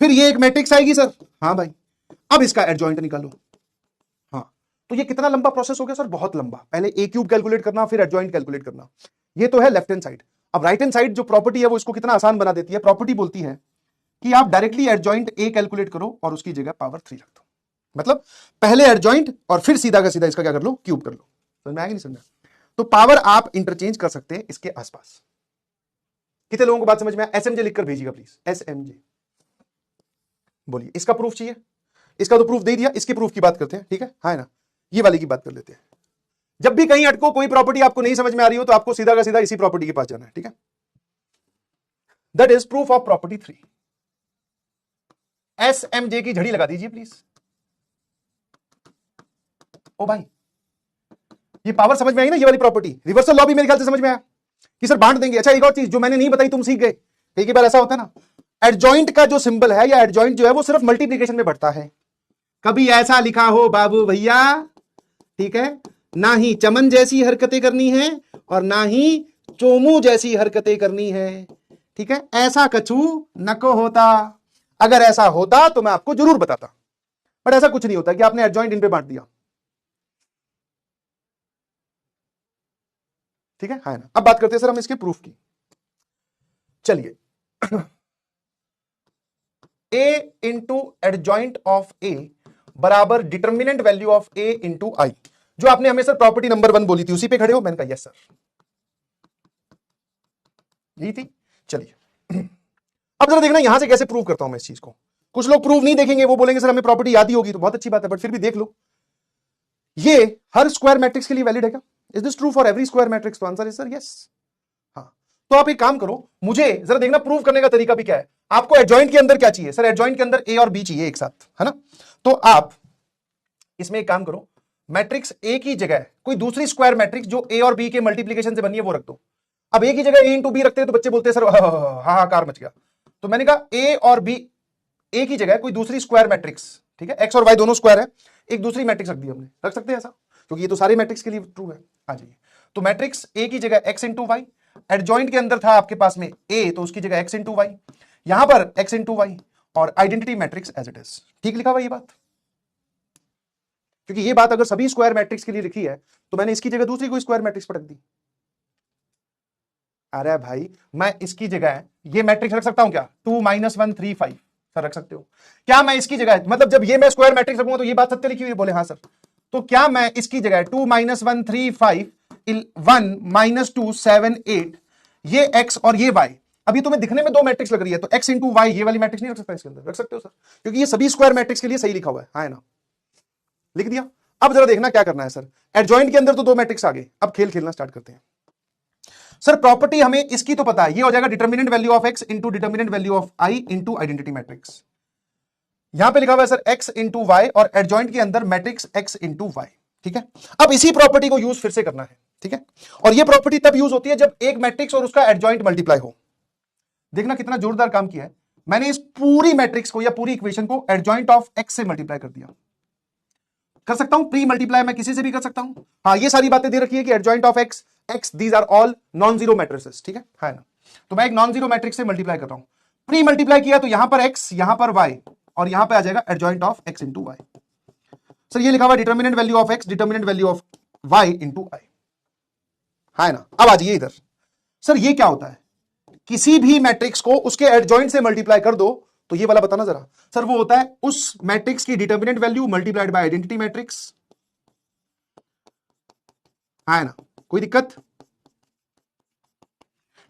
फिर ये एक मैट्रिक्स आएगी सर, हाँ भाई, अब इसका एडजॉइंट निकालो। हाँ, तो ये कितना लंबा प्रोसेस हो गया सर, बहुत लंबा। पहले ए क्यूब कैलकुलेट करना, फिर एडजॉइंट कैलकुलेट करना। ये तो है लेफ्ट हैंड साइड। अब राइट हैंड साइड जो प्रॉपर्टी है वो इसको कितना आसान बना देती है। प्रॉपर्टी बोलती है कि आप डायरेक्टली एडजॉइंट ए कैलकुलेट करो और उसकी जगह पावर 3 रख दो। मतलब पहले एडजॉइंट और फिर सीधा का सीधा इसका क्या कर लो, क्यूब कर लो। समझ में आया कि नहीं समझा? तो पावर आप इंटरचेंज कर सकते हैं इसके आसपास। कितने लोगों को बात समझ में आया? एसएमजे लिखकर भेजिएगा प्लीज, एसएमजे। बोलिए, इसका प्रूफ चाहिए? इसका तो प्रूफ दे दिया, इसके प्रूफ की बात करते हैं, ठीक है? हाँ ना, ये वाली की बात कर लेते हैं। जब भी कहीं अटको, कोई प्रॉपर्टी आपको नहीं समझ में आ रही हो, तो आपको सीधा का सीधा इसी प्रॉपर्टी के पास जाना है, ठीक है? That is proof of property 3। SMJ की झड़ी लगा दीजिए प्लीज। ओ भाई, ये पावर समझ में आई ना, ये वाली प्रॉपर्टी। रिवर्सल लॉ भी मेरे ख्याल से समझ में आया कि सर बांट देंगे। अच्छा, एक और चीज जो मैंने नहीं बताई, तुम सीख गए। कई बार ऐसा होता है ना, एडजॉइंट का जो सिंबल है या एडजॉइंट जो है वो सिर्फ मल्टीप्लिकेशन में बढ़ता है। कभी ऐसा लिखा हो बाबू भैया, ठीक है, ना ही चमन जैसी हरकतें करनी है और ना ही चोमू जैसी हरकतें करनी है, ठीक है? ऐसा कछु नको होता। अगर ऐसा होता तो मैं आपको जरूर बताता, बट ऐसा कुछ नहीं होता कि आपने एडजॉइंट इन पे बांट दिया, ठीक है? है ना? अब बात करते हैं सर हम इसके प्रूफ की। चलिए, A into adjoint of A बराबर determinant value of A into I, जो आपने हमें सर प्रॉपर्टी नंबर 1 बोली थी, उसी पे खड़े हो? मैंने कहा यस सर, यही थी। चलिए, अब जरा देखना यहां से कैसे प्रूव करता हूं मैं इस चीज को। कुछ लोग प्रूव नहीं देखेंगे, वो बोलेंगे सर हमें प्रॉपर्टी याद ही होगी, तो बहुत अच्छी बात है, बट फिर भी देख लो। ये हर स्क्वायर मैट्रिक्स के लिए वैलिड है क्या? Is this true for every square matrix? तो आंसर इज सर यस। हाँ, तो आप एक काम करो, मुझे जरा देखना प्रूव करने का तरीका भी क्या है। आपको एडजॉइंट के अंदर क्या चाहिए सर? एडजॉइंट के अंदर ए और बी चाहिए एक साथ, है ना? तो आप इसमें एक काम करो, मैट्रिक्स ए की जगह कोई दूसरी स्क्वायर मैट्रिक्स जो ए और बी के मल्टीप्लीकेशन से बनी है वो रख दो। अब ए की जगह ए इंटू बी रखते हैं तो बच्चे बोलते हैं सर हाहाकार मच गया। तो मैंने कहा ए और बी, ए की जगह कोई दूसरी स्क्वायर मैट्रिक्स, ठीक है, एक्स और वाई दोनों स्क्वायर है, एक दूसरी मैट्रिक्स रख दी हमने। रख सकते हैं ऐसा, क्योंकि ये तो सारे मैट्रिक्स के लिए ट्रू है। आ जाइए, तो मैट्रिक्स ए की जगह एक्स इंटू वाई, एडजॉइंट के अंदर था आपके पास में ए, तो उसकी जगह एक्स इंटू वाई, यहां पर एक्स इंटू वाई, और identity matrix as it is. ठीक लिखा हुआ ये बात? क्योंकि ये बात अगर सभी स्क्वायर मैट्रिक्स के लिए लिखी है तो मैंने इसकी जगह दूसरी कोई स्क्वायर मैट्रिक्स पटक दी। अरे भाई, मैं इसकी जगह ये मैट्रिक्स रख सकता हूं क्या? 2 - 1 3 5 सर रख सकते हो क्या? मैं इसकी जगह, मतलब जब ये मैं स्क्वायर मैट्रिक्स रखूंगा तो ये बात सत्य लिखी हुई है? बोले हाँ सर। तो क्या मैं इसकी जगह 2 - 1 3 5 1 - 2 7 8 ये x और ये y, अभी तुम्हें दिखने में दो मैट्रिक्स लग रही है, तो x इंटू वाई ये वाली मैट्रिक्स नहीं रख सकता इसके अंदर? रख सकते हो सर, क्योंकि ये सभी स्क्वायर मैट्रिक्स के लिए सही लिखा हुआ है। हाँ ना, लिख दिया। अब जरा देखना क्या करना है सर। एडजॉइंट के अंदर तो दो मैट्रिक्स आ गए, अब खेल खेलना स्टार्ट करते हैं। सर प्रॉपर्टी हमें इसकी तो पता है, ये हो जाएगा determinant value of x into determinant value of i into identity matrix. यहां पे लिखा हुआ है सर x इंटू वाई, और एडजॉइंट के अंदर मैट्रिक्स x इंटू वाई, ठीक है? अब इसी प्रॉपर्टी को यूज फिर से करना है, ठीक है? और ये प्रॉपर्टी तब यूज होती है जब एक मैट्रिक्स और उसका एडजॉइंट मल्टीप्लाई हो। देखना कितना जोरदार काम किया है मैंने, इस पूरी मैट्रिक्स को या पूरी इक्वेशन को एडजॉइंट ऑफ x से मल्टीप्लाई कर दिया। कर सकता हूं प्री मल्टीप्लाई, मैं किसी से भी कर सकता हूं। हाँ, ये सारी बातें दे रखी है कि adjoint of x these are all non zero matrices, ठीक है? है ना? तो मैं एक नॉन जीरो मैट्रिक्स से मल्टीप्लाई कर रहा हूं। प्री मल्टीप्लाई किया तो यहां पर x, यहां पर y, और यहां पर आ जाएगा adjoint of x into Y. Sir ये लिखा हुआ determinant value of x determinant value of y into I, है ना? अब आ जाइए इधर। सर ये क्या होता है? किसी भी मैट्रिक्स को उसके एडजॉइंट से मल्टीप्लाई कर दो, तो ये वाला बताना जरा। सर वो होता है उस मैट्रिक्स की determinant value multiplied by identity matrix, है ना? कोई दिक्कत?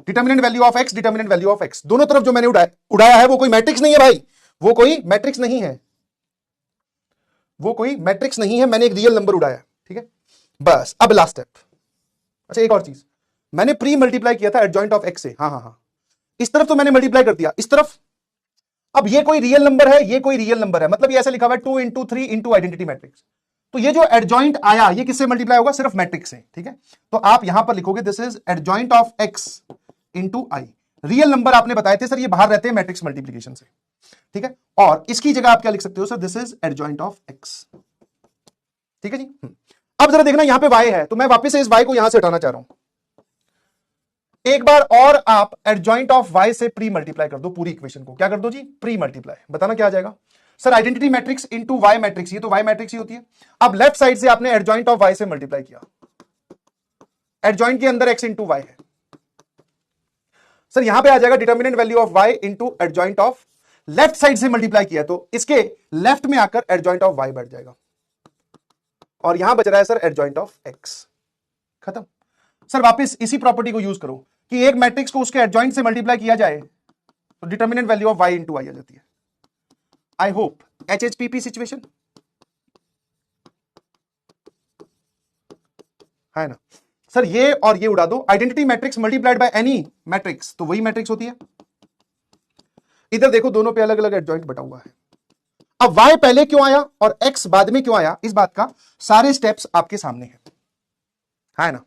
Determinant value of x determinant value of x, दोनों तरफ जो मैंने उड़ाया है वो कोई मैट्रिक्स नहीं है भाई, वो कोई मैट्रिक्स नहीं है, वो कोई मैट्रिक्स नहीं है, मैंने एक रियल नंबर उड़ाया, ठीक है? बस अब लास्ट स्टेप। अच्छा एक और चीज, मैंने प्री मल्टीप्लाई किया था एडजॉइंट ऑफ x से, हाँ हाँ हाँ, इस तरफ तो मैंने मल्टीप्लाई कर दिया, इस तरफ अब ये कोई रियल नंबर है, ये कोई रियल नंबर है, मतलब ये ऐसे लिखा हुआ है 2 इंटू 3 इंटू आइडेंटिटी मैट्रिक्स। तो ये जो एडजॉइंट आया ये किससे मल्टीप्लाई होगा? सिर्फ मैट्रिक्स से, ठीक है? तो आप यहां पर लिखोगे this is adjoint of x into I. Real number आपने बताए थे सर ये बाहर रहते हैं मैट्रिक्स मल्टीप्लीकेशन से, ठीक है? और इसकी जगह आप क्या लिख सकते हो sir? This is adjoint of x, ठीक है जी? अब जरा देखना यहां पे y है, तो मैं वापस से इस y को यहां से हटाना चाह रहा हूं। एक बार और आप एडजॉइंट ऑफ वाई से प्री मल्टीप्लाई कर दो पूरी इक्वेशन को। क्या कर दो जी? Pre multiply. बताना क्या आ जाएगा sir? Identity matrix into Y matrix, ये तो वाई मैट्रिक्स ही होती है। अब लेफ्ट साइड से आपने एडजॉइंट ऑफ वाई से मल्टीप्लाई किया, एडजॉइंट के अंदर एक्स इंटू वाई है सर, यहां पे आ जाएगा determinant value of Y into adjoint of, left side से मल्टीप्लाई किया तो इसके लेफ्ट में आकर एडजॉइंट ऑफ वाई बैठ जाएगा, और यहां बच रहा है सर एडजॉइंट ऑफ एक्स। खत्म सर। वापस इसी प्रॉपर्टी को यूज करो कि एक मैट्रिक्स को उसके एडजॉइंट से मल्टीप्लाई किया जाए तो determinant value of Y into Y आ जाती है। आई होप एचएचपीपी सिचुएशन है ना सर। ये और ये उड़ा दो, identity matrix multiplied by any matrix तो वही मैट्रिक्स होती है। इधर देखो दोनों पे अलग अलग एडजॉइंट बटा हुआ है। अब y पहले क्यों आया और x बाद में क्यों आया, इस बात का सारे स्टेप्स आपके सामने है ना।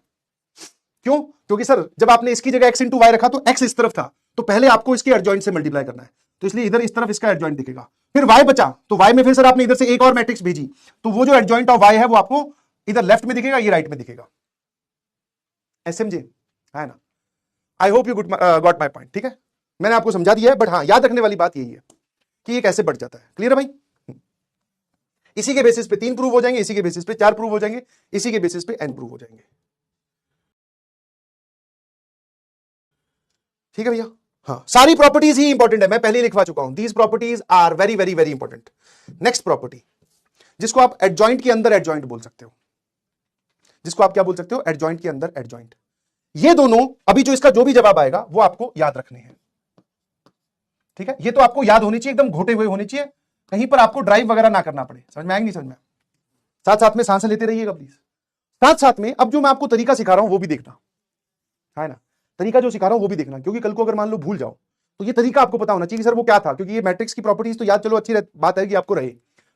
क्यों? क्योंकि सर जब आपने इसकी जगह x इंटू वाई रखा तो x इस तरफ था, तो पहले आपको इसके एडजॉइंट से मल्टीप्लाई करना है, तो इसलिए इधर इस तरफ इसका एडजॉइंट दिखेगा। फिर y बचा तो y में फिर सर आपने इधर से एक और मैट्रिक्स भेजी, तो वो जो एडजॉइंट ऑफ y है वो आपको इधर लेफ्ट में दिखेगा, ये राइट में दिखेगा। एसएमजे है ना। I hope you got my point. ठीक है, मैंने आपको समझा दिया है, बट हाँ याद रखने वाली बात यही है कि ये कैसे बढ़ जाता है। क्लियर है भाई? इसी के बेसिस पे 3 प्रूव हो जाएंगे, इसी के बेसिस पे 4 प्रूव हो जाएंगे, इसी के बेसिस पे n प्रूव हो जाएंगे। ठीक है भैया? हाँ, सारी प्रॉपर्टीज ही इंपॉर्टेंट है, मैं पहले ही लिखवा चुका हूं। These properties are very very very important. Next property जिसको आप एडजॉइंट के अंदर एडजॉइंट बोल सकते हो, जिसको आप क्या बोल सकते हो? एडजॉइंट के अंदर एडजॉइंट। ये दोनों अभी जो इसका जो भी जवाब आएगा वो आपको याद रखने हैं। ठीक है, ये तो आपको याद होनी चाहिए, एकदम घोटे हुए होनी चाहिए, कहीं पर आपको ड्राइव वगैरह ना करना पड़े। समझ में आएगी? नहीं समझ में? साथ साथ में सांसें लेते रहिएगा प्लीज, साथ साथ में। अब जो मैं आपको तरीका सिखा रहा हूं वो भी देखना है ना, तरीका जो सिखा रहा हूं वो भी देखना, क्योंकि कल को अगर मान लो भूल जाओ तो ये तरीका आपको पता होना चाहिए कि सर वो क्या था, क्योंकि ये मैट्रिक्स की प्रॉपर्टीज तो याद चलो अच्छी बात है कि आपको रहे,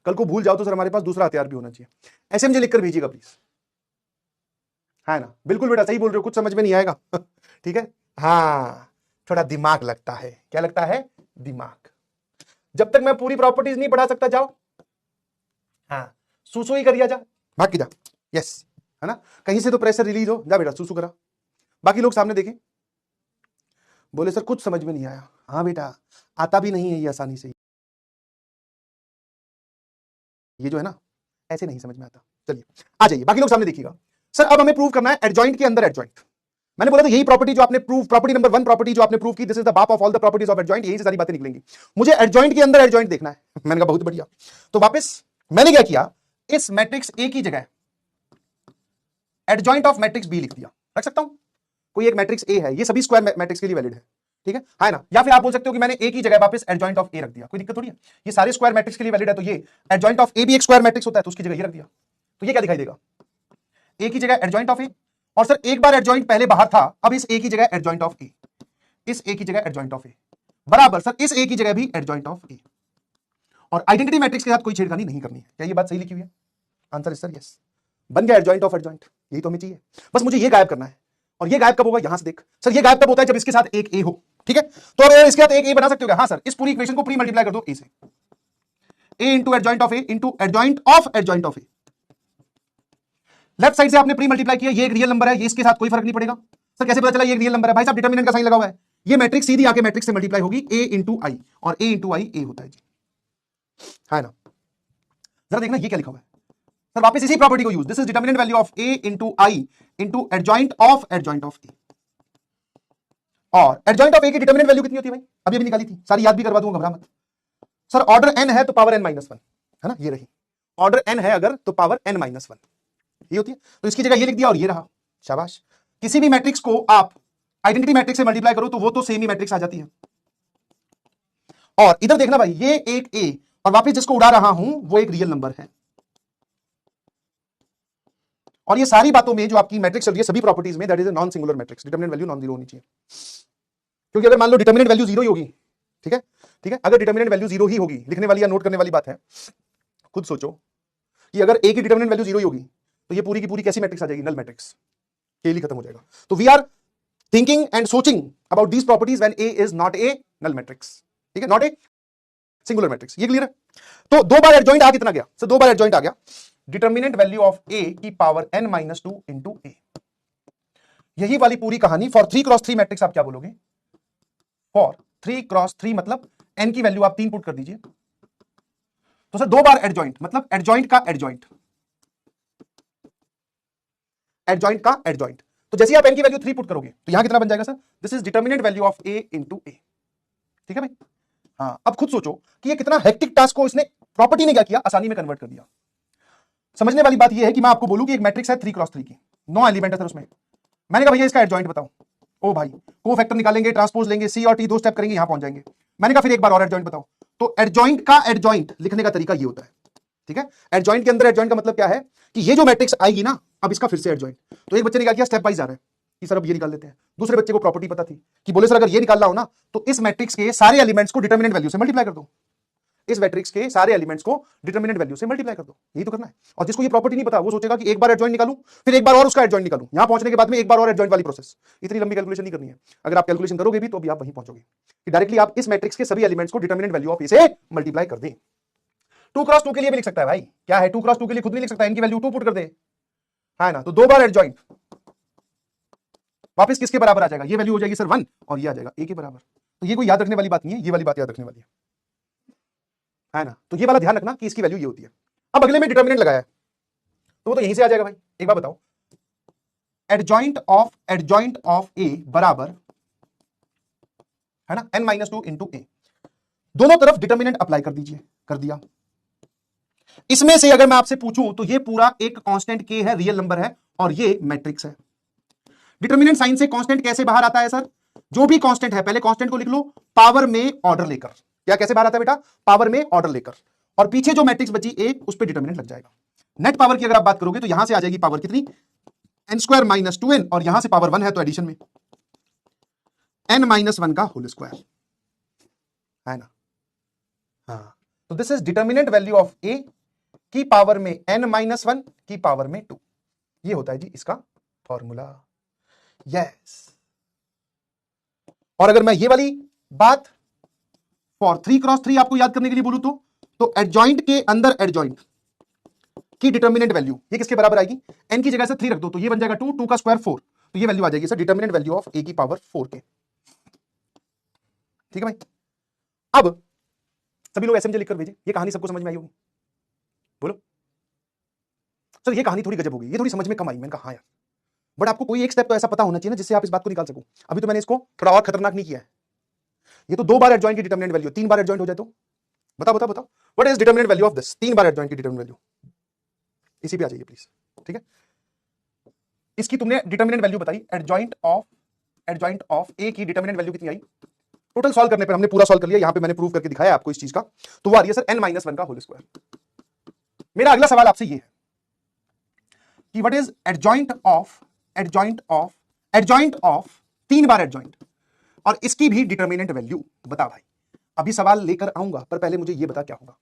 कल को भूल जाओ तो सर हमारे पास दूसरा हथियार भी होना चाहिए। एसएमजे लिखकर भेजिएगा प्लीज, है ना। बिल्कुल बेटा सही बोल रहे हो, कुछ समझ में नहीं आएगा ठीक है, हाँ थोड़ा दिमाग लगता है। क्या लगता है? दिमाग। जब तक मैं पूरी प्रॉपर्टीज नहीं पढ़ा सकता, जाओ हाँ सूसू ही करिया, जा भाग के जा। यस, है ना, कहीं से तो प्रेशर रिलीज हो, जा बेटा सूसू करा। बाकी लोग सामने देखें, बोले सर कुछ समझ में नहीं आया। हाँ बेटा, आता भी नहीं है ये आसानी से, ये जो है ना ऐसे नहीं समझ में आता। चलिए आ जाइए, बाकी लोग सामने देखिएगा। सर अब हमें प्रूव करना है एडजॉइंट के अंदर एडजॉइंट। मैंने बोला था यही प्रॉपर्टी जो आपने प्रूव, प्रॉपर्टी नंबर 1 प्रॉपर्टी जो आपने प्रूव की, दिस इज द बाप of all the properties of adjoint, यही से सारी बातें निकलेंगी। मुझे एडजॉइंट के अंदर एडजॉइंट देखना है। मैंने कहा बहुत बढ़िया, तो वापस मैंने क्या किया, इस मैट्रिक्स ए की जगह एडजॉइंट ऑफ मैट्रिक्स बी लिख दिया। रख सकता हूं, कोई एक मैट्रिक्स ए है, ये सभी स्क्वायर मैट्रिक्स के लिए वैलिड है। ठीक है ना। या फिर आप बोल सकते हो कि मैंने ए की जगह वापस एडजॉइंट ऑफ ए रख दिया, कोई दिक्कत थोड़ी है, ये सारे स्क्वायर मैट्रिक्स के लिए वैलिड है, तो ये एडजॉइंट ऑफ ए भी एक स्क्वायर मैट्रिक्स होता है, तो उसकी जगह ये रख दिया। तो ये क्या दिखाई देगा? ए की जगह एडजॉइंट ऑफ ए, और सर एक बार एडजॉइंट पहले बाहर था, अब इस ए की जगह एडजॉइंट ऑफ ए, इस ए की जगह एडजॉइंट ऑफ ए बराबर सर इस ए की जगह भी एडजॉइंट ऑफ ए, और आइडेंटिटी मैट्रिक्स के साथ कोई छेड़खानी नहीं करनी है। क्या ये बात सही लिखी हुई है? आंसर इज सर यस, बन गया एडजॉइंट ऑफ एडजॉइंट। यही तो हमें चाहिए, बस मुझे ये गायब करना है। और ये गायब कब होगा? यहां से देख सर, ये गायब कब होता है? जब इसके साथ एक ए हो। ठीक है, तो अब इसके साथ एक ए बना सकते हो क्या? हाँ सर, इस पूरी इक्वेशन को प्री मल्टीप्लाई कर दो ए से, A into adjoint of A into adjoint of adjoint of A. Left side से आपने प्री मल्टीप्लाई किया, ये एक रियल नंबर है, ये इसके साथ कोई फर्क नहीं पड़ेगा। सर कैसे पता चला ये एक रियल नंबर है? भाई साहब डिटरमिनेंट का साइन लगा हुआ है, ये मैट्रिक्स सीधी आके मैट्रिक्स से मल्टीप्लाई होगी, ए इंटू आई, और ए इंटू आई ए होता है जी, है ना। जरा देखना ये क्या लिखा हुआ है सर, वापस इसी प्रॉपर्टी को use, this is determinant value of A into I into adjoint of A. और एडजॉइंट ऑफ ए की डिटरमिनेंट वैल्यू कितनी होती है भाई? अभी अभी निकाली थी, सारी याद भी करवा दूंगा, घबरा मत। सर ऑर्डर एन है तो पावर n माइनस 1, है ना, ये रही। ऑर्डर n है अगर तो पावर n माइनस 1 ये होती है, तो इसकी जगह ये लिख दिया और ये रहा। शाबाश। किसी भी मैट्रिक्स को आप आइडेंटिटी मैट्रिक्स से मल्टीप्लाई करो तो वो तो सेम ही मैट्रिक्स आ जाती है। और इधर देखना भाई, ये एक ए और वापस जिसको उड़ा रहा हूं वो एक रियल नंबर है। और ये सारी बातों में जो आपकी मैट्रिक्स चल रही है, सभी प्रॉपर्टीज में, that is a non singular matrix, determinant value non zero होनी चाहिए। क्योंकि अगर मान लो डिटरमिनेंट वैल्यू जीरो ही होगी, ठीक है, ठीक है, अगर डिटरमिनेंट वैल्यू जीरो ही होगी, लिखने वाली या नोट करने वाली बात है, खुद सोचो कि अगर ए की डिटरमिनेंट वैल्यू जीरो ही होगी तो ये पूरी की पूरी कैसी मैट्रिक्स आ जाएगी? नल मैट्रिक्स, के खत्म हो जाएगा। तो वी आर थिंकिंग एंड सोचिंग about these properties when A is not a null matrix, ठीक है, नॉट ए सिंगुलर मैट्रिक्स। ये क्लियर है? तो दो बार एडजॉइंट आ कितना गया? सर दो बार एडजॉइंट आ गया डिटरमिनेंट वैल्यू ऑफ ए की पावर n माइनस 2 इंटू ए। यही वाली पूरी कहानी फॉर 3x3 मैट्रिक्स आप क्या बोलोगे? फॉर 3x3 मतलब n की वैल्यू आप 3 पुट कर दीजिए, तो सर 2 बार एडजॉइंट, मतलब एडजॉइंट का एडजॉइंट, एडजॉइंट का एडजॉइंट। तो जैसे आप n की वैल्यू 3 पुट करोगे तो यहां कितना बन जाएगा sir? This is determinant value of a into A. ठीक है भाई? हाँ, अब खुद सोचो कि ये कितना हेक्टिक टास्क को इसने प्रॉपर्टी ने क्या किया, आसानी में कन्वर्ट कर दिया। समझने वाली बात ये है कि मैं आपको बोलूं कि एक मैट्रिक्स है 3x3 की, 9 एलिमेंट है सर उसमें। मैंने कहा भैया इसका एडजॉइंट बताओ। ओ भाई, को फैक्टर निकालेंगे, ट्रांसपोज लेंगे, सी और टी 2 स्टेप करेंगे, यहां पहुंच जाएंगे। मैंने कहा फिर एक बार और एडजॉइंट बताओ। तो एडजॉइंट का एडजॉइंट लिखने का तरीका ये होता है। ठीक है? एडजॉइंट के अंदर एडजॉइंट का मतलब क्या है कि ये जो मैट्रिक्स आएगी ना, अब इसका फिर से एडजॉइंट। तो एक बच्चे ने क्या किया, स्टेप वाइज आ रहा है कि सर अब ये निकाल लेते हैं। दूसरे बच्चे को प्रॉपर्टी पता थी कि बोले सर अगर ये निकालना हो ना तो इस मैट्रिक्स के सारे एलिमेंट्स को डिटर्मिनेंट वैल्यू से मल्टीप्लाई कर दो, इस मैट्रिक्स के सारे एलिमेंट्स को डिटर्मिनेंट वैल्यू से मल्टीप्लाई कर दो। यही तो करना है। और जिसको ये प्रॉपर्टी नहीं पता वो सोचेगा कि एक बार एडजॉइंट निकालूं, फिर एक बार और उसका एडजॉइंट निकालूं, यहां पहुंचने के बाद में एक बार और एडजॉइंट वाली प्रोसेस। इतनी लंबी कैलकुलेशन नहीं करनी है। अगर आप कैलकुलेशन करोगे भी तो भी आप वहीं पहुंचोगे कि डायरेक्टली आप इस मैट्रिक्स के सभी एलिमेंट्स को डिटर्मिनेंट वैल्यू ऑफ ए से मल्टीप्लाई कर दें। 2x2 के लिए भी लिख सकता है भाई। क्या है, 2x2 के लिए खुद नहीं लिख सकता, इनकी वैल्यू 2 पुट कर दे, है ना? तो 2 बार एडजॉइंट, वापस किसके बराबर आ जाएगा? ये वैल्यू हो जाएगी सर 1 और ये आ जाएगा a के बराबर। तो ये कोई याद रखने वाली बात नहीं है, ये वाली बात याद रखने वाली है ना? तो ये वाला ध्यान रखना कि इसकी वैल्यू ये होती है। अब अगले में डिटर्मिनेंट लगाया तो वो तो यहीं से आ जाएगा भाई। एक बार बताओ, एडजॉइंट ऑफ ए बराबर है ना n-2 इंटू ए। दोनों तरफ डिटर्मिनेंट अप्लाई कर दीजिए। कर दिया। इसमें से अगर मैं आपसे पूछूं तो ये पूरा एक कांस्टेंट k है, रियल नंबर है, और ये मैट्रिक्स है। डिटर्मिनेंट साइन से कांस्टेंट कैसे बाहर आता है सर? जो भी कांस्टेंट है पहले कांस्टेंट को लिख लो पावर में ऑर्डर लेकर। क्या कैसे बाहर आता है बेटा? पावर में ऑर्डर लेकर। और पीछे जो मैट्रिक्स बची एक, उस पर डिटर्मिनेंट लग जाएगा। नेट पावर की अगर आप बात करोगे तो यहां से आ जाएगी पावर कितनी? n² माइनस 2n, और यहां से पावर 1 है तो एडिशन में n-1 का होल स्क्वायर, है ना? हाँ, तो this is determinant value of a की पावर में n-1 की पावर में 2। ये होता है जी इसका फॉर्मूला। यस। और अगर मैं ये वाली बात फॉर 3x3 आपको याद करने के लिए बोलूं तो एडजॉइंट के अंदर एडजॉइंट की डिटर्मिनेंट वैल्यू ये किसके बराबर आएगी? n की जगह से 3 रख दो तो ये बन जाएगा 2, 2 का स्क्वायर 4, तो ये वैल्यू आ जाएगी sir determinant value of a की पावर 4 के। ठीक है भाई? अब सभी लोग एसएमजे लिखकर भेजिए। ये कहानी सबको समझ में आई होगी? बोलो सर ये कहानी थोड़ी गजब होगी, ये थोड़ी समझ में कम आई। मैंने कहा हाँ यार, बट आपको कोई एक स्टेप तो ऐसा पता होना चाहिए ना जिससे आप इस बात को निकाल सको। अभी तो मैंने इसको थोड़ा और खतरनाक नहीं किया है। ये तो 2 बार एडजॉइंट की डिटर्मिनेंट वैल्यू, 3 बार एडजॉइंट हो जाए तो बताओ बताओ बताओ what is determinant value of this? 3 bar adjoint की डिटर्मिनेंट वैल्यू इसी पे आ जाइए प्लीज। ठीक है? इसकी तुमने डिटर्मिनेंट वैल्यू बताई, एडजॉइंट ऑफ ए की डिटर्मिनेंट वैल्यू कितनी आई? टोटल सॉल्व करने पर हमने पूरा सॉल्व कर लिया, यहां पे मैंने प्रूव करके दिखाया आपको इस चीज का। तो वो आ रही है सर n-1 का होल स्क्वायर। मेरा अगला सवाल आपसे ये है कि what is adjoint of 3 bar adjoint, और इसकी भी डिटर्मिनेंट वैल्यू बता भाई। अभी सवाल लेकर आऊंगा पर पहले मुझे ये बता क्या होगा।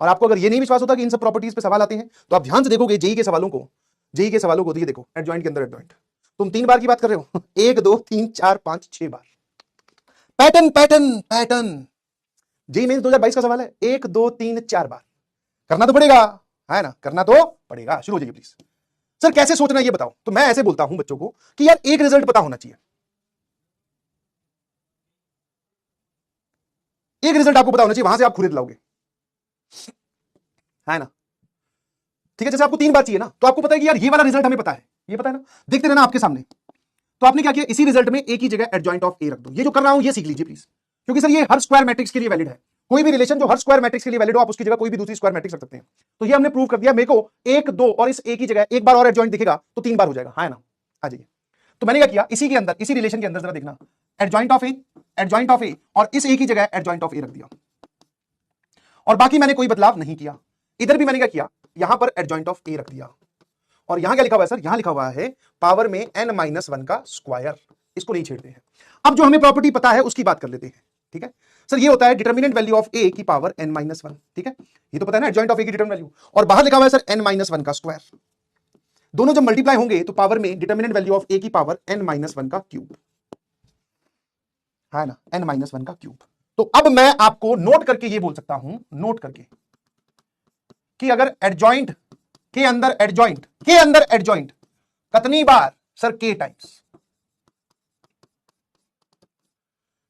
और आपको अगर ये नहीं विश्वास होता कि इन सब प्रॉपर्टीज पे सवाल आते हैं तो आप ध्यान से देखोगे जेई के सवालों को। तो ये देखो एडजॉइंट के अंदर एडजॉइंट, तुम 3 बार की बात कर रहे हो 1 2 3 4 5 6 बार। पैटर्न जेई मेंस 2022 का सवाल है 1 2 3 4 बार। करना तो पड़ेगा, है ना? करना तो पड़ेगा। शुरू हो जाइए प्लीज। सर कैसे सोचना ये बताओ। तो मैं ऐसे बोलता हूं बच्चों को कि यार एक रिजल्ट पता होना चाहिए, एक रिजल्ट आपको पता होना चाहिए, वहां से आप खुद लाओगे, है ना? ठीक है? जैसे आपको 3 बार चाहिए ना तो आपको पता है कि यार ये वाला रिजल्ट हमें पता है, ये पता है ना, देखते रहना आपके सामने। तो आपने क्या किया, इसी रिजल्ट में ए की जगह एडजॉइंट ऑफ ए रख दो। ये जो कर रहा हूं ये सीख लीजिए प्लीज, क्योंकि सर ये हर स्क्वायर मैट्रिक्स के लिए वैलिड है। कोई भी रिलेशन जो हर स्क्वायर मैट्रिक्स के लिए वैलिड हो आप उसकी जगह कोई भी दूसरी स्क्वायर मैट्रिक्स रख सकते हैं। तो ये हमने प्रूव कर दिया। मेरे को 1 2 और इस ए की जगह एक बार और एडजॉइंट दिखेगा तो 3 बार हो जाएगा, है ना? आ जाइए। तो मैंने क्या किया, इसी के अंदर, इसी रिलेशन के अंदर जरा देखना, एडजॉइंट ऑफ ए और इस ए की जगह एडजॉइंट ऑफ ए रख दिया, और बाकी मैंने कोई बदलाव नहीं किया। इधर भी मैंने क्या किया, यहां पर एडजॉइंट ऑफ ए रख दिया, और यहां क्या लिखा हुआ है सर? यहां लिखा हुआ है पावर में n-1 का स्क्वायर। इसको नहीं छेड़ते हैं। अब जो हमें प्रॉपर्टी पता है उसकी बात कर लेते हैं। ठीक है सर? ये होता है डिटर्मिनेंट वैल्यू ऑफ ए की पावर n-1। ठीक है? ये तो पता है ना एडजॉइंट ऑफ ए की डिटर्मिनेंट वैल्यू, और बाहर लिखा हुआ है सर n-1 का स्क्वायर। दोनों जब मल्टीप्लाई होंगे तो पावर में डिटर्मिनेंट वैल्यू ऑफ ए की पावर n-1 का क्यूब, है ना? n-1 का क्यूब। तो अब मैं आपको नोट करके ये बोल सकता हूं, नोट करके, कि अगर एडजॉइंट के अंदर एडजॉइंट कितनी बार सर? k times.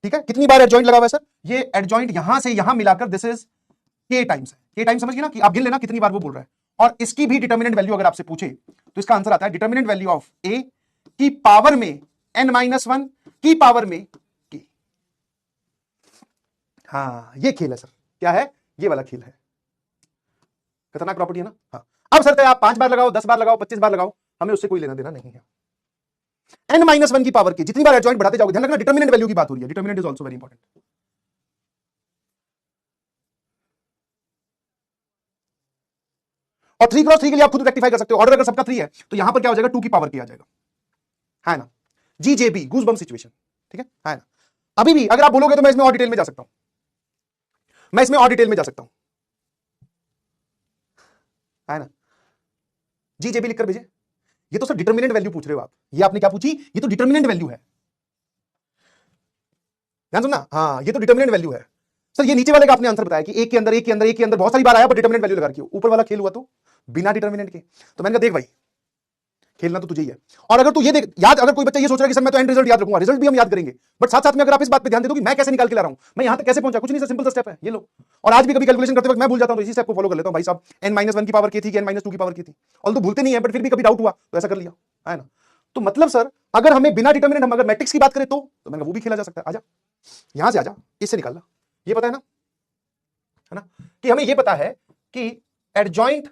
ठीक है, कितनी बार एडजॉइंट लगा हुआ है सर? ये एडजॉइंट यहां से यहां मिलाकर दिस इज k टाइम्स है। k टाइम्स समझ गए ना, कि आप गिन लेना कितनी बार वो बोल रहा है। और इसकी भी डिटर्मिनेंट वैल्यू अगर आपसे पूछे तो इसका आंसर आता है डिटर्मिनेंट वैल्यू ऑफ a की पावर में n-1 की पावर में k। हाँ, ये खेल है सर। क्या है? ये वाला खेल है। खतरनाक प्रॉपर्टी है ना। हाँ, अब सर आप 5 बार लगाओ, 10 बार लगाओ, 25 बार लगाओ, हमें उससे कोई लेना देना नहीं है। n-1 की पावर की जितनी बार एडजॉइंट बढ़ाते जाओगे, ध्यान रखना डिटर्मिनेंट वैल्यू की बात हो रही है। Determinant is also very important. और 3 क्रॉस 3 के लिए आप खुद रेक्टिफाई कर सकते हो। ऑर्डर अगर सबका 3 है तो यहां पर क्या हो जाएगा? 2 की पावर की आ जाएगा, है ना। GJB, गूज बम सिचुएशन। ठीक है ना। अभी भी अगर आप बोलोगे तो मैं इसमें और डिटेल में जा सकता हूं, मैं इसमें और डिटेल में जा सकता हूं, है ना। GJB लिखकर भेजे। ये तो सर डिटर्मिनेंट वैल्यू पूछ रहे हो आप। ये आपने क्या पूछी? ये तो डिटर्मिनेंट वैल्यू है। ध्यान सुनना, हाँ, ये तो डिटर्मिनेंट वैल्यू है। सर ये नीचे वाले का आपने आंसर बताया कि एक के अंदर एक के अंदर एक के अंदर बहुत सारी बार आया पर डिटर्मिनेंट वैल्यू लगा रखी हो। ऊपर वाला खेल हुआ तो बिना डिटर्मिनेंट के। तो मैंने कहा देख भाई, खेलना तो तुझे ही है। और अगर तू ये देख, याद, अगर कोई बच्चा ये सोच रहा है कि सर मैं तो एंड रिजल्ट याद रखूंगा, रिजल्ट भी हम याद करेंगे, बट साथ साथ में अगर आप इस बात पे ध्यान दे दो कि मैं कैसे निकाल के ला रहा हूं, मैं यहां तक कैसे पहुंचा, कुछ नहीं सर, सिंपल सा स्टेप है, ये लो। और आज भी कभी कैलकुलेशन करते वक्त मैं भूल जाता हूं, तो इसी स्टेप को फॉलो कर लेता हूं। भाई साहब n-1 की पावर की थी कि n-2 की पावर की थी, और तो भूलते नहीं है, बट फिर भी कभी डाउट हुआ तो ऐसा कर लिया, है ना। तो मतलब सर अगर हमें बिना डिटर्मिनेंट, हम अगर मैट्रिक्स की बात करें तो मैंने वो भी खेला जा सकता है। आजा यहां से, आजा इससे निकालना। ये पता है ना, कि हमें ये पता है कि एडजॉइंट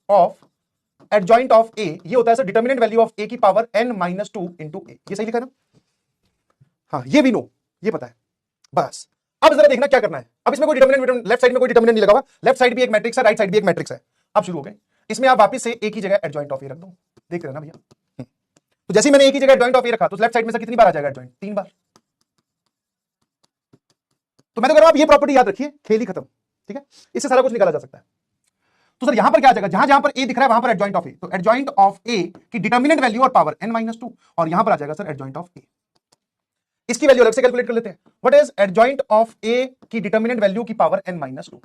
ऑफ ए ये होता है सर डिटर्मिनेंट वैल्यू ऑफ ए की पावर n-2 इंटू ए। ये सही लिखा है ना। हाँ, ये भी नो, ये पता है। बस अब जरा देखना क्या करना है। अब इसमें कोई डिटर्मिनेंट, लेफ्ट साइड में कोई डिटर्मिनेंट नहीं लगा हुआ, लेफ्ट साइड भी एक मैट्रिक्स है, राइट साइड भी एक मैट्रिक्स है। अब शुरू हो गए। इसमें आप वापस से ए की जगह एडजॉइंट ऑफ ए रख दो। देख रहे ना भैया। तो जैसे ही मैंने ए की जगह एडजॉइंट ऑफ ए रखा तो लेफ्ट साइड में से कितनी बार आ जाएगा एडजॉइंट? 3 बार। तो मैं तो कह रहा हूं आप ये प्रॉपर्टी याद रखिए, खेल ही खत्म। ठीक है, इससे सारा कुछ निकाला जा सकता है। तो सर यहां पर क्या आ जाएगा? जहां जहां पर ए दिख रहा है वहां पर एडजॉइंट ऑफ ए, तो एडजॉइंट ऑफ ए की डिटर्मिनेंट वैल्यू और पावर n-2, और यहां पर आ जाएगा सर एडजॉइंट ऑफ ए। इसकी वैल्यू अलग से कैलकुलेट कर लेते हैं। व्हाट इज एडजॉइंट ऑफ ए की डिटर्मिनेंट वैल्यू की पावर n-2?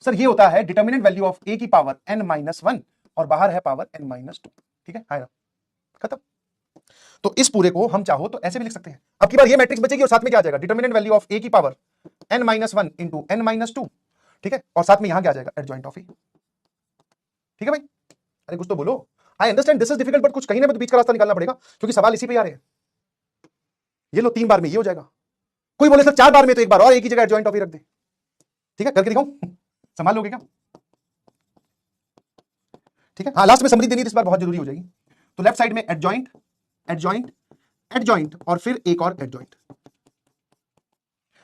सर ये होता है डिटर्मिनेंट वैल्यू ऑफ ए की पावर n-1 और बाहर है पावर n-2। ठीक है ना, खत्म। तो इस पूरे को हम चाहो तो ऐसे भी लिख सकते हैं। अब की बार ये मैट्रिक्स बचेगी और साथ में क्या आ जाएगा? डिटर्मिनेंट वैल्यू ऑफ ए की पावर n-1 इंटू n-2। ठीक है, और साथ में यहां क्या आ जाएगा? एडजॉइंट ऑफ ए। ठीक है भाई, अरे कुछ तो बोलो। I understand this is difficult, but कुछ कहीं ना बीच का रास्ता निकालना पड़ेगा, क्योंकि सवाल इसी पे आ रहे हैं। ये लो 3 बार में ये हो जाएगा। कोई बोले सर 4 बार में, तो एक बार और एक ही जगह एडजॉइंट ऑफ ए रख दे। ठीक है, करके दिखाऊं? संभाल लोगे क्या? ठीक है, हाँ, लास्ट में समरी देनी इस बार बहुत जरूरी हो जाएगी। तो लेफ्ट साइड में एडजॉइंट एडजॉइंट एडजॉइंट और फिर एक और एडजॉइंट।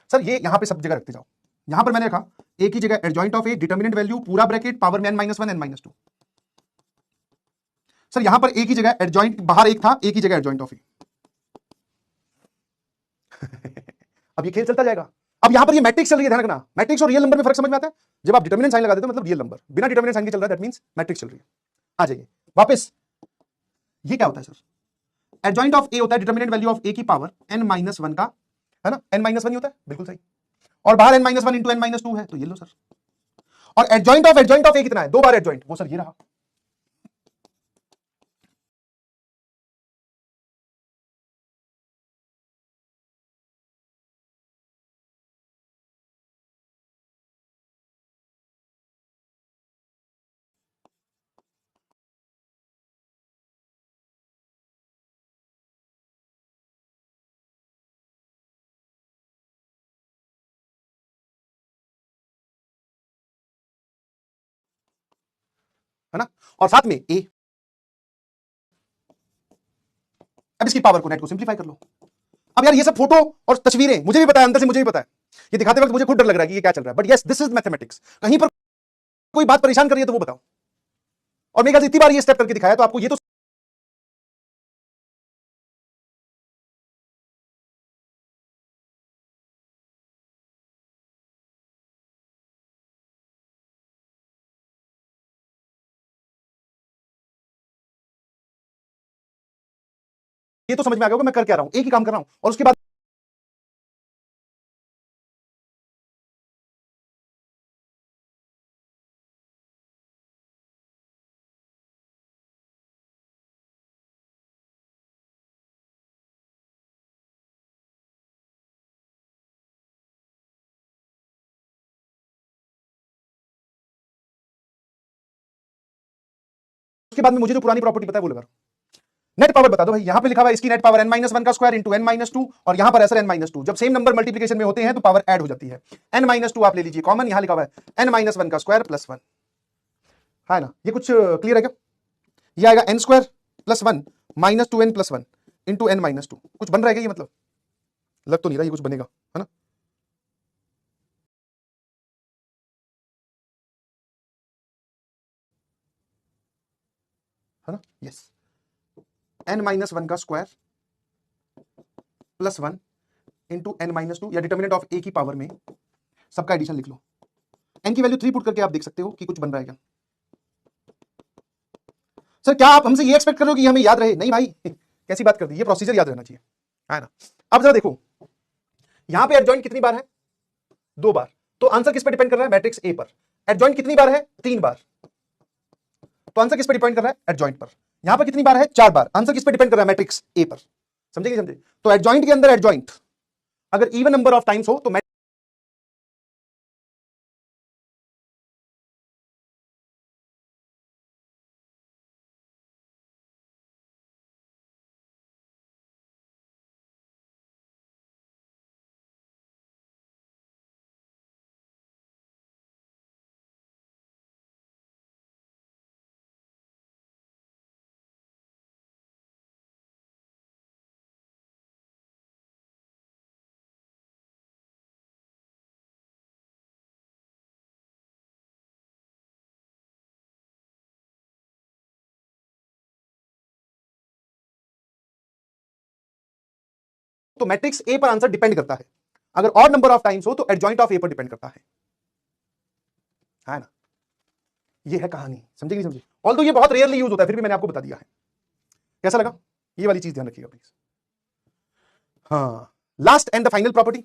सर ये यहां पे सब जगह रखते जाओ। यहां पर मैंने रखा ए की जगह adjoint of A, determinant value पूरा ब्रैकेट, पावर में n-1 n-2। सर यहां पर ए की जगह एडजॉइंट, बाहर एक था, ए की जगह एडजॉइंट ऑफ ए। अब ये खेल चलता जाएगा। अब यहां पर ये मैट्रिक्स चल रही है, ध्यान रखना। मैट्रिक्स और रियल नंबर में फर्क समझ में आता है। जब आप डिटर्मिनेंट साइन लगा देते हो मतलब रियल नंबर, बिना डिटर्मिनेंट साइन के चल रहा है, दैट मींस मैट्रिक्स चल रही है। आ जाइए वापस। ये क्या होता है सर? एडजॉइंट ऑफ ए होता है डिटर्मिनेंट वैल्यू ऑफ ए की पावर n-1 का, है ना, n-1 ही होता है, बिल्कुल सही। और बाहर n-1 इंटू n-2 है, तो ये लो सर। और एडजॉइंट ऑफ ए कितना है? 2 बार एडजॉइंट, वो सर ये रहा। है ना, और साथ में ए। अब इसकी पावर को, नेट को सिंप्लीफाई कर लो। अब यार ये सब फोटो और तस्वीरें मुझे भी पता है, अंदर से मुझे भी पता है, ये दिखाते वक्त मुझे खुद डर लग रहा है कि ये क्या चल रहा है, but yes this is mathematics. कहीं पर कोई बात परेशान कर रही है तो वो बताओ। और मेरे ख्याल से इतनी बार ये स्टेप करके दिखाया तो आपको ये तो समझ में आ गया होगा मैं कर क्या रहा हूं, एक ही काम कर रहा हूं, और उसके बाद उसके बाद में मुझे जो पुरानी प्रॉपर्टी पता है वो लगा। नेट पावर बता दो भाई, यहां पे लिखा हुआ है इसकी नेट पावर n-1 का स्क्वायर इंटू n-2, और यहां पर ऐसा n-2, जब सेम नंबर मल्टीप्लिकेशन में होते हैं तो पावर ऐड हो जाती है। n-2 आप ले लीजिए कॉमन, यहां लिखा हुआ है n-1 का स्क्वायर प्लस 1, है ना? ये कुछ क्लियर है क्या? ये आएगा n square plus 1 minus 2n plus 1 into n-2, कुछ बन रहा है क्या ये? मतलब लग तो नहीं रहा ये कुछ बनेगा, है ना? है ना? यस, n-1 का स्क्वायर प्लस 1 इंटू n-2, या डिटर्मिनेंट ऑफ a की पावर में सबका एडिशन लिख लो। n की वैल्यू 3 पुट करके आप देख सकते हो कि कुछ बन रहा है क्या। सर क्या आप हमसे ये एक्सपेक्ट कर रहे हो कि हमें याद रहे? नहीं भाई, कैसी बात कर दी, ये प्रोसीजर याद रहना चाहिए, है ना? अब जरा देखो, यहां पे एडजॉइंट कितनी बार है? 2 बार, तो आंसर किस पे डिपेंड कर रहा है? मैट्रिक्स ए पर। एडजॉइंट कितनी बार है? 3 बार, तो आंसर किस पे डिपेंड कर रहा है? एडजॉइंट पर। यहां पर कितनी बार है? 4 बार, आंसर किस पे डिपेंड कर रहा है? मैट्रिक्स ए पर। समझे कि समझे? तो एडजॉइंट के अंदर एडजॉइंट अगर इवन नंबर ऑफ टाइम्स हो तो तो मैट्रिक्स ए पर आंसर डिपेंड करता है। अगर ऑड नंबर ऑफ टाइम्स हो तो एडजॉइंट ऑफ ए पर डिपेंड करता है ना? ये है कहानी, समझे कि समझे? ऑल्दो ये बहुत रेयरली यूज होता है, फिर भी मैंने आपको बता दिया है। कैसा लगा? ये वाली चीज ध्यान रखिएगा प्लीज। हाँ, last and the final property.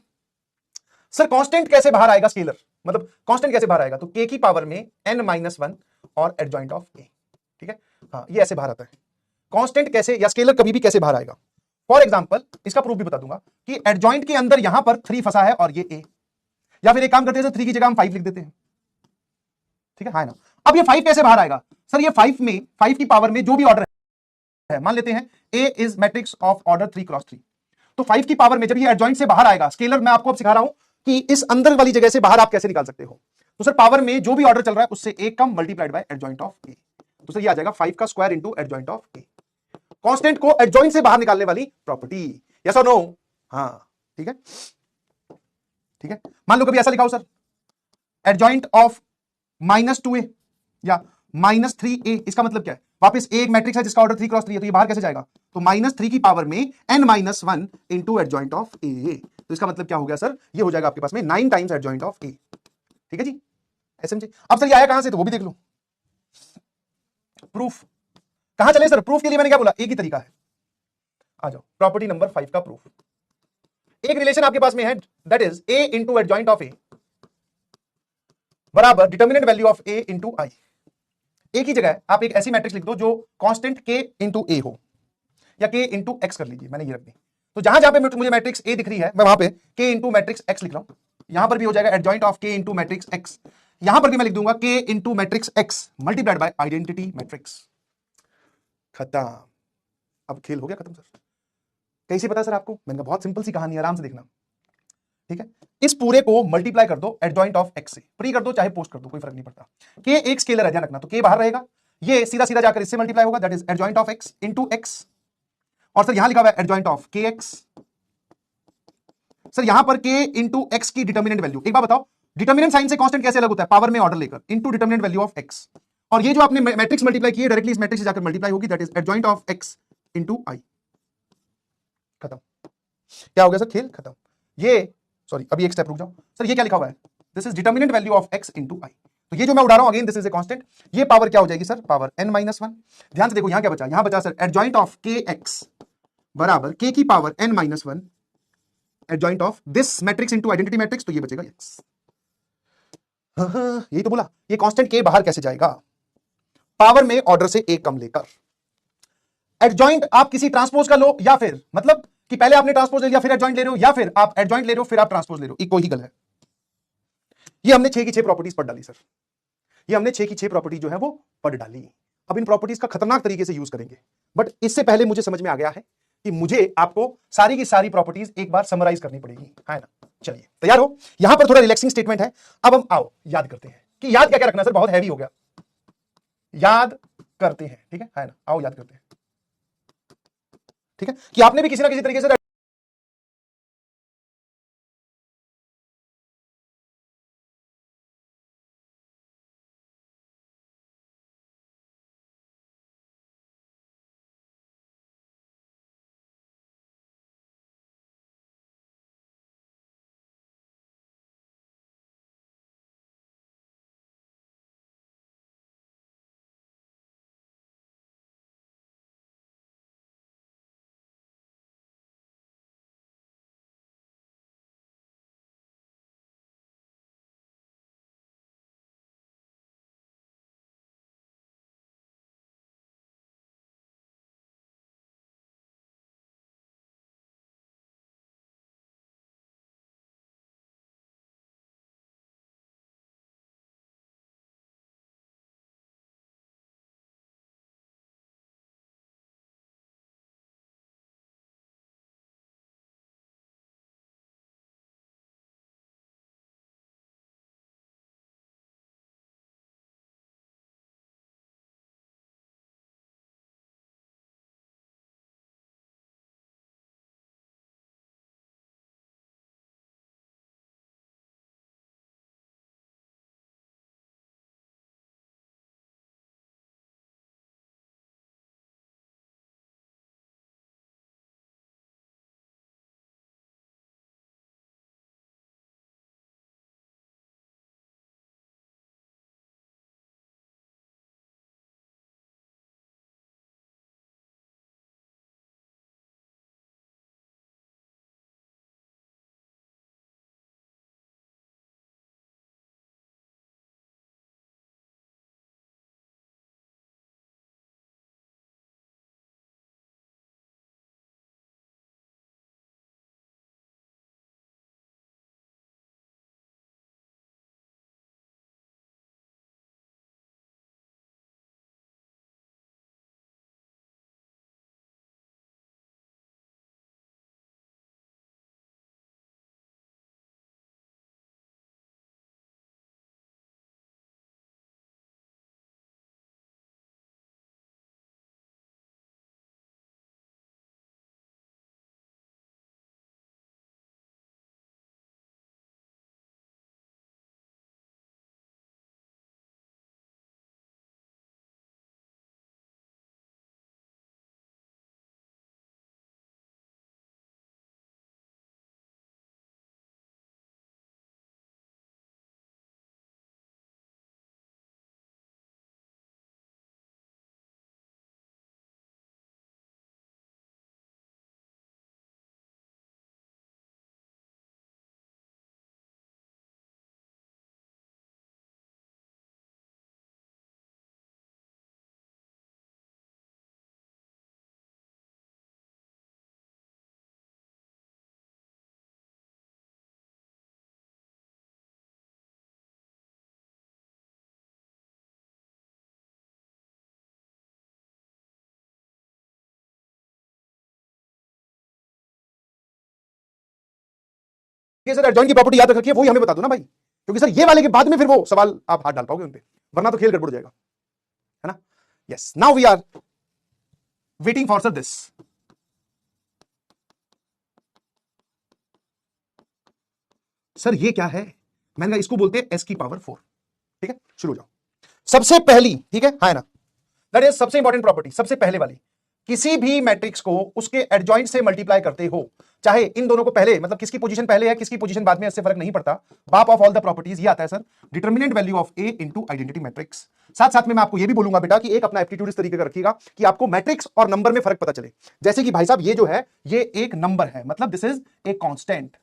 Sir constant कैसे बाहर आएगा? स्केलर मतलब कांस्टेंट कैसे बाहर आएगा? तो k की पावर में n-1 और एडजॉइंट ऑफ a, ठीक है? हाँ, ये ऐसे बाहर आता है। कांस्टेंट कैसे या स्केलर कभी भी कैसे बाहर आएगा? फॉर एग्जांपल इसका प्रूफ भी बता दूंगा कि एडजॉइंट के अंदर यहां पर 3 फंसा है और ये a, या फिर एक काम करते हैं 3 की जगह हम 5 लिख देते हैं, ठीक है ना? अब ये 5 कैसे बाहर आएगा? सर ये 5 की पावर में जो भी ऑर्डर है, मान लेते हैं a is matrix of order 3 cross 3, तो 5 की पावर में जब ये एडजॉइंट से बाहर आएगा, स्केलर मैं आपको अब सिखा रहा हूं कि इस अंदर वाली जगह से बाहर आप कैसे निकाल सकते हो। तो सर पावर में जो भी ऑर्डर चल रहा है उससे एक कम मल्टीप्लाइड बाय एडजॉइंट ऑफ ए, तो सर ये आ जाएगा 5 का square into adjoint of A. Constant को एडजॉइंट से बाहर निकालने वाली प्रॉपर्टी, यस और नो? हाँ, ठीक है, ठीक है। मान लो कभी ऐसा लिखा हो सर, एडजॉइंट ऑफ -2a या -3a, इसका मतलब क्या है? वापस एक मैट्रिक्स है जिसका ऑर्डर 3 क्रॉस 3 है, तो ये बाहर कैसे जाएगा? तो -3 की पावर में n-1 इंटू एडजॉइंट ऑफ ए, तो इसका मतलब क्या हो गया सर? ये हो जाएगा आपके पास में 9 टाइम्स एडजॉइंट ऑफ ए, ठीक है जी? ऐसे समझे? अब सर ये आया कहां से, तो वो भी देख लो। प्रूफ कहां चले सर? प्रूफ के लिए मैंने क्या बोला? एक ही तरीका है, आ जाओ। प्रॉपर्टी नंबर 5 का प्रूफ। एक रिलेशन आपके पास में है, that is a into adjoint of A बराबर determinant value of a into I. एक ही जगह आप एक ऐसी मैट्रिक्स लिख दो जो कांस्टेंट k इंटू ए हो, या k इंटू एक्स कर लीजिए, मैंने ये रख दी। तो जहां जहां पे मुझे मैट्रिक्स a दिख रही है मैं वहां पे k इंटू मैट्रिक्स x लिख रहा हूं। यहां पर भी हो जाएगा adjoint of k into matrix x, यहां पर भी मैं लिख दूंगा k into matrix x multiplied by identity matrix. खत्म। अब खेल हो गया खत्म सर। कैसे पता सर आपको? मैंने कहा बहुत सिंपल सी कहानी, आराम से देखना, ठीक है? इस पूरे को मल्टीप्लाई कर दो एडजॉइंट ऑफ x से, प्री कर दो चाहे पोस्ट कर दो, कोई फर्क नहीं पड़ता। k एक स्केलर है, ध्यान रखना, तो k बाहर रहेगा, ये सीधा सीधा जाकर इससे मल्टीप्लाई होगा, that is adjoint of x into x, और सर यहां लिखा हुआ है एडजॉइंट ऑफ kx। सर यहां पर k इंटू x की डिटर्मिनेंट वैल्यू, एक बार बताओ डिटर्मिनेंट साइन से कांस्टेंट कैसे अलग होता है? पावर में ऑर्डर लेकर into determinant value of x, और ये जो आपने मैट्रिक्स मल्टीप्लाई की है डायरेक्टली इस मैट्रिक्स से जाकर मल्टीप्लाई होगी, that is adjoint of x into I. खत्म। क्या हो गया सर? खेल खत्म। ये सॉरी, अभी एक स्टेप रुक जाओ सर, ये क्या लिखा हुआ है? This is determinant value of x into I. तो ये जो मैं उड़ा रहा हूं again this is a constant, ये पावर क्या हो जाएगी सर? Power n-1। ध्यान से देखो यहां क्या बचा, यहां बचा सर एडजॉइंट ऑफ kx बराबर k की power n-1 adjoint of this matrix into identity matrix, तो ये बचेगा x। यही तो बोला, ये कांस्टेंट k बाहर कैसे जाएगा? पावर में ऑर्डर से एक कम लेकर। एडजॉइंट आप किसी ट्रांसपोज का लो, या फिर मतलब कि पहले आपने ट्रांसपोज ले लिया फिर एडजॉइंट ले रहे हो, या फिर आप एडजॉइंट ले रहे हो फिर आप ट्रांसपोज ले रहे हो, इक्वल ही गल है। ये हमने 6 की 6 प्रॉपर्टीज पढ़ डाली सर, ये हमने 6 की 6 प्रॉपर्टी जो है वो पढ़ डाली। अब इन प्रॉपर्टीज का खतरनाक तरीके से यूज करेंगे, बट इससे पहले मुझे समझ में आ गया है कि मुझे आपको सारी की सारी प्रॉपर्टीज एक बार समराइज करनी पड़ेगी, है ना। चलिए तैयार हो, यहां पर थोड़ा रिलैक्सिंग स्टेटमेंट है। अब हम आओ याद करते हैं कि याद क्या क्या रखना सर, बहुत हैवी हो गया, याद करते हैं, ठीक है ना। आओ याद करते हैं, ठीक है, कि आपने भी किसी ना किसी तरीके से सर एडजॉइन की प्रॉपर्टी याद रख रखिए, वही हमें बता दो ना भाई, क्योंकि सर ये वाले के बाद में फिर वो सवाल आप हाथ डाल पाओगे उन पे, वरना तो खेल गड़बड़ हो जाएगा, है ना। Yes, now we are waiting for sir this. Sir ये क्या है, मैंने कहा इसको बोलते हैं एस की पावर 4, ठीक है। शुरू हो जाओ। सबसे पहली, ठीक है ना, दैट इज सबसे इंपॉर्टेंट प्रॉपर्टी, सबसे पहले वाली, किसी भी मैट्रिक्स को उसके एडजॉइंट से मल्टीप्लाई करते हो, चाहे इन दोनों को पहले, मतलब किसकी पोजीशन पहले है किसकी पोजीशन बाद में, इससे फर्क नहीं पड़ता, बाप ऑफ ऑल द प्रॉपर्टीज ये आता है sir, determinant value of A into identity matrix. साथ साथ में मैं आपको ये भी बोलूंगा बेटा कि एक अपना एप्टीट्यूड इस तरीके का रखिएगा कि आपको मैट्रिक्स और नंबर में फर्क पता चले। जैसे कि भाई साहब ये जो है ये एक नंबर है, मतलब दिस इज ए कांस्टेंट,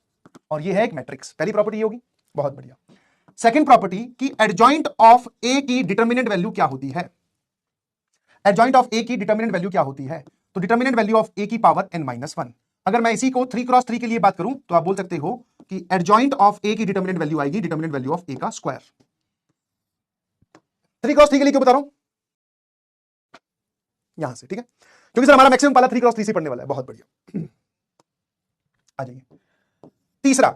और ये है एक मैट्रिक्स। पहली प्रॉपर्टी ये होगी, बहुत बढ़िया। सेकंड प्रॉपर्टी कि एडजॉइंट ऑफ ए की डिटर्मिनेंट वैल्यू क्या होती है, एडजॉइंट ऑफ ए की डिटर्मिनेंट वैल्यू क्या होती है, तो डिटर्मिनेंट वैल्यू ऑफ ए की पावर n-1। अगर मैं इसी को 3x3 के लिए बात करूं तो आप बोल सकते हो कि एडजॉइंट ऑफ ए की डिटर्मिनेंट वैल्यू आएगी डिटर्मिनेंट वैल्यू ऑफ ए का स्क्वायर। 3x3 के लिए क्यों बता रहा हूं, यहां से, ठीक है, क्योंकि सर हमारा मैक्सिमम पाला 3 क्रॉस 3 से पढ़ने वाला है। बहुत बढ़िया, आ जाइए। तीसरा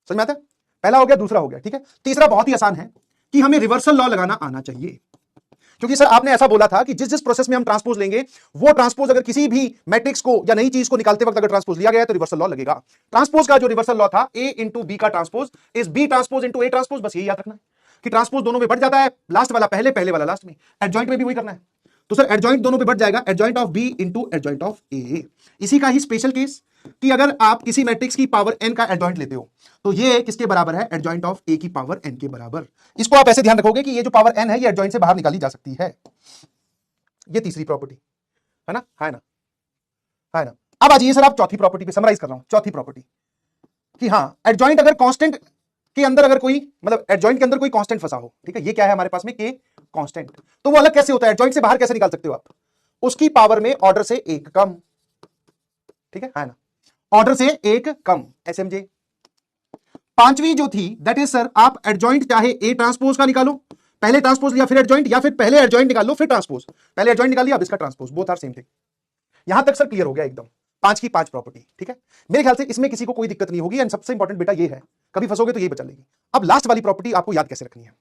समझ में आता है, पहला हो गया, दूसरा हो गया, ठीक है। तीसरा बहुत ही आसान है कि हमें रिवर्सल लॉ लगाना आना चाहिए, क्योंकि सर आपने ऐसा बोला था कि जिस जिस प्रोसेस में हम ट्रांसपोज लेंगे, वो ट्रांसपोज अगर किसी भी मैट्रिक्स को या नई चीज को निकालते वक्त अगर ट्रांसपोज लिया गया तो रिवर्सल लॉ लगेगा। ट्रांसपोज का जो रिवर्सल लॉ था, ए इंटू बी का transpose is B transpose into A transpose. बस यही याद रखना है कि ट्रांसपोज दोनों में बढ़ जाता है, लास्ट वाला पहले, पहले वाला लास्ट में। एडजॉइंट में भी वही करना है, तो सर एडजॉइंट दोनों पे बढ़ जाएगा, adjoint of B into adjoint of A. इसी का ही स्पेशल केस कि अगर आप किसी मैट्रिक्स की पावर n का एडजॉइंट लेते हो तो ये किसके बराबर है, एडजॉइंट ऑफ a की पावर n के बराबर। इसको आप ऐसे ध्यान रखोगे कि ये जो पावर n है ये एडजॉइंट से बाहर निकाली जा सकती है। ये तीसरी प्रॉपर्टी है ना, है ना, है ना। अब आ जाइए सर आप चौथी प्रॉपर्टी पे, समराइज कर रहा हूं चौथी प्रॉपर्टी कि हां एडजॉइंट अगर कांस्टेंट के अंदर अगर कोई मतलब एडजॉइंट के अंदर कोई कांस्टेंट फंसा हो, ठीक है, ये क्या है हमारे पास में के कांस्टेंट, तो वो अलग कैसे होता है, एडजॉइंट से बाहर कैसे निकाल सकते हो आप, उसकी पावर में ऑर्डर से एक कम, ठीक है ना, ऑर्डर से एक कम, एसएमजे। पांचवी जो थी दैट इज सर आप एडजॉइंट चाहे ए ट्रांसपोज का निकालो, पहले ट्रांसपोज लिया फिर एडजॉइंट, या फिर पहले एडजॉइंट निकाल लो फिर ट्रांसपोज, पहले एडजॉइंट निकाल लिया अब इसका transpose, both are same thing. यहां तक सर क्लियर हो गया एकदम, 5 की 5 प्रॉपर्टी, ठीक है। मेरे ख्याल से इसमें किसी को कोई दिक्कत नहीं होगी, एंड सबसे इंपॉर्टेंट बेटा ये है, कभी फंसोगे तो यही बचा लेगी। अब लास्ट वाली प्रॉपर्टी आपको याद कैसे रखनी है,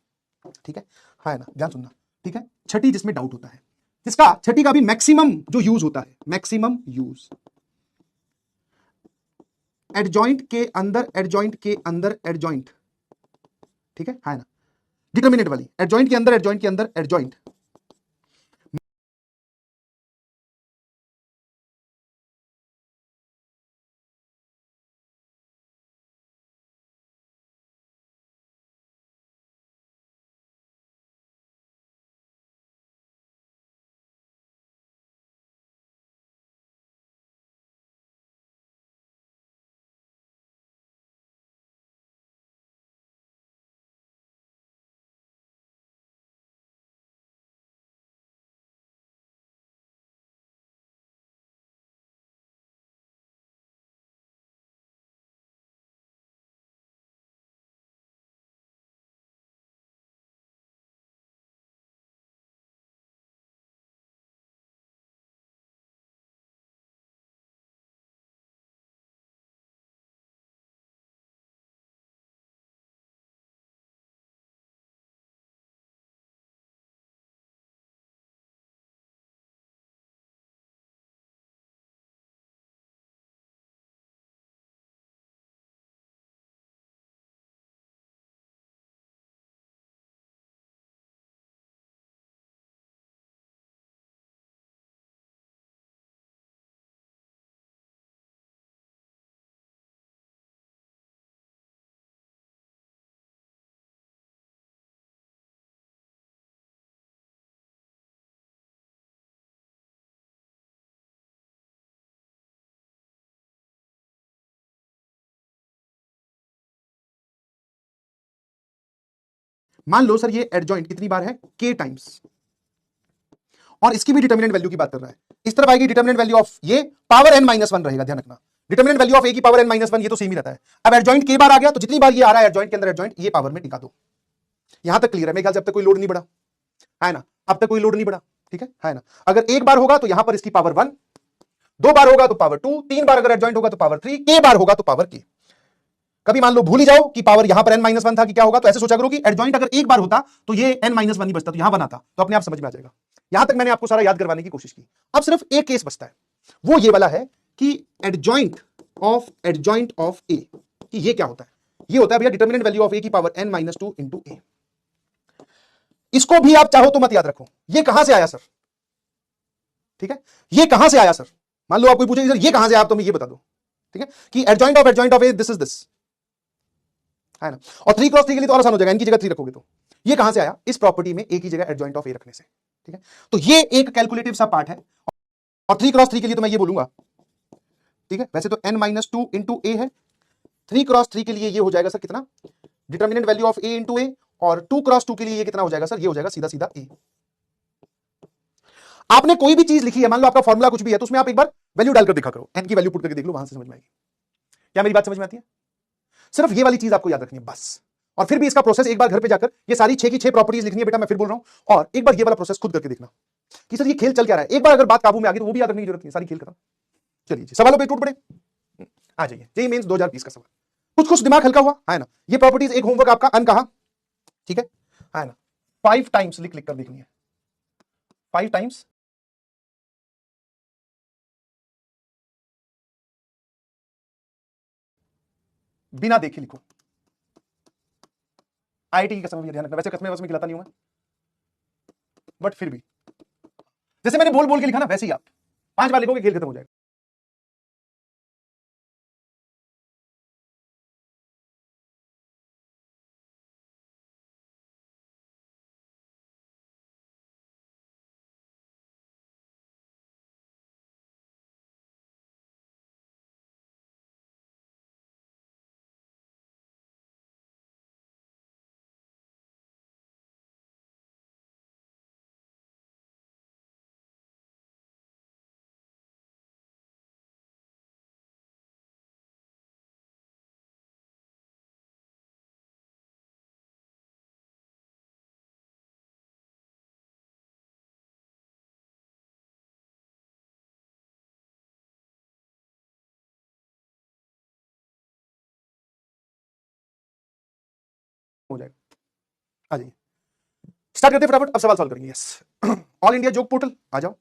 ठीक है ना, ध्यान सुनना, ठीक है। छठी जिसमें डाउट होता है, जिसका छठी का भी मैक्सिमम जो यूज होता है, मैक्सिमम यूज एडजॉइंट के अंदर, एडजॉइंट के अंदर एडजॉइंट, ठीक है ना, डिटर्मिनेंट वाली, एडजॉइंट के अंदर, एडजॉइंट के अंदर एडजॉइंट। मान लो सर ये एडजॉइंट कितनी बार है, के टाइम्स, और इसकी भी डिटर्मिनेंट वैल्यू की बात कर रहा है। इस तरफ आएगी डिटर्मिनेंट वैल्यू ऑफ ये पावर n माइनस 1 रहेगा, ध्यान रखना, डिटर्मिनेंट वैल्यू ऑफ ए की पावर n माइनस 1 ये तो सेम ही रहता है। अब एडजॉइंट के बार आ गया तो जितनी बार ये आ रहा है एडजॉइंट के अंदर एडजॉइंट, ये पावर में टिका दो। यहां तक क्लियर है मेरे ख्याल से, अब तक कोई लोड नहीं बढ़ा, है ना, अब तक कोई लोड नहीं बढ़ा, ठीक है ना। अगर एक बार होगा तो यहां पर इसकी पावर 1, 2 बार होगा तो पावर 2, 3 बार अगर एडजॉइंट होगा तो पावर 3, के बार होगा तो पावर के। कभी मान लो भूल ही जाओ कि पावर यहां पर n-1 था कि क्या होगा, तो ऐसे सोचा करो कि एडजॉइंट अगर एक बार होता तो ये n-1 ही बचता, तो यहां 1 आता, तो अपने आप समझ में आ जाएगा। यहां तक मैंने आपको सारा याद करवाने की कोशिश की। अब सिर्फ एक केस बचता है, वो ये वाला है कि एडजॉइंट ऑफ ए, कि ये क्या होता है, ये होता है भैया डिटर्मिनेंट वैल्यू ऑफ ए की पावर n-2 इंटू ए। इसको भी आप चाहो तो मत याद रखो, ये कहां से आया सर, ठीक है, ये कहां से आया सर, मान लो आप कोई पूछे सर ये कहां से आया, आप तो मैं ये बता दो, ठीक है, कि adjoint of A this is this, है ना। और 3 क्रॉस 3 के लिए तो और आसान हो जाएगा, इनकी जगह 3 रखोगे तो ये कहां से आया, इस प्रॉपर्टी में ए की जगह एडजॉइंट ऑफ ए रखने से, ठीक है। तो ये एक कैलकुलेटिव सा पार्ट है, और 3 क्रॉस 3 के लिए तो मैं ये बोलूंगा, ठीक है, वैसे तो n-2 इंटू ए है, 3 क्रॉस 3 के लिए ये हो जाएगा सर कितना, determinant value of A into A, और 2 क्रॉस 2 के लिए ये कितना हो जाएगा सर, ये हो जाएगा सीधा सीधा ए। आपने कोई भी चीज लिखी है, मान लो आपका फॉर्मूला कुछ भी है, तो उसमें आप एक बार वैल्यू डालकर दिखा करो, n की वैल्यू पुट करके देख लो, वहां से समझ में आएगी। क्या मेरी बात समझ में आती है? सिर्फ ये वाली चीज आपको याद रखनी है बस, और फिर भी इसका प्रोसेस एक बार घर पे जाकर ये सारी 6 की 6 प्रॉपर्टीज लिखनी है बेटा, मैं फिर बोल रहा हूं, और एक बार ये वाला प्रोसेस खुद करके देखना, कि सर ये खेल चल क्या रहा है। एक बार अगर बात काबू में आ गई तो वो भी याद रखने की जरूरत नहीं, सारी खेल खत्म। चलिए जी, सवालों पे टूट पड़े। आ जाइए, जेईई मेंस 2020 का सवाल। कुछ कुछ दिमाग हल्का हुआ है ना। ये प्रॉपर्टीज एक होमवर्क आपका अनकहा, ठीक है ना। 5 टाइम्स लिख लिख कर देखनी है, 5 टाइम्स बिना देखे लिखो। आईआईटी की कसम, ध्यान रखना, वैसे कसमें वैसे में खिलाता नहीं हूं मैं, बट फिर भी जैसे मैंने बोल बोल के लिखा ना वैसे ही आप 5 बार लिखोगे, खेल खत्म हो जाएगा। हो जाएगा। आ जाइए, स्टार्ट करते हैं फटाफट। अब सवाल सॉल्व करेंगे। Yes, all India joke portal आ जाओ।